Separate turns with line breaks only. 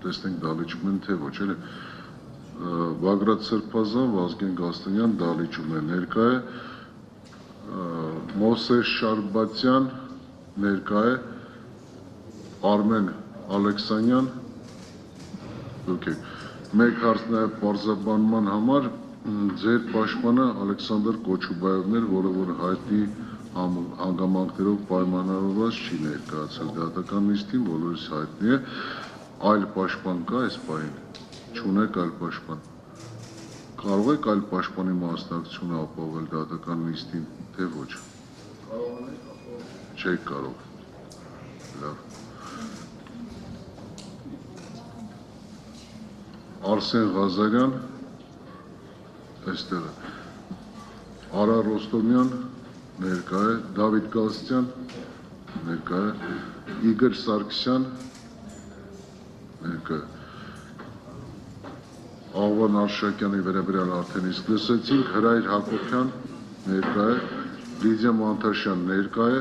տեսնենք դալիճում են թե ոչ, էլի։ Բագրատ Սրբազան, Վազգեն Գաստանյան դալիճում է, ներկա է, Մոսես Շարբատյան ներկա է, Արմեն Ալեքսանյան, մեկ հարց նաև պարզաբանման համար, ձեր պաշտպանը Ալեքսանդր Կոչուբաևն էր, որը որ հայտնի հանգամանքներով պայմանավորված չի ներկայացել դատական նիստին, բոլորիս հայտնի է, այլ պաշտպան կա այս պահին, չունեք այլ պաշտպան։ Կարող եք այլ պաշտպանի մասնակցությունը ապահովել դատական նիստին, թե ոչ։ Չեք կարող։ Լավ։ Արսեն Ղազարյան, այստեղ է։ Արա Ռոստոմյան, ներկա է, Դավիթ Գալստյան, ներկա է, Իգոր Սարգսյան, ներկա է։ Աղվան Արշակյանի վերաբերյալ արդեն իսկ լսեցինք, Հրայր Հակոբյան, ներկա է, Լիդիա Մանթաշյան, ներկա է,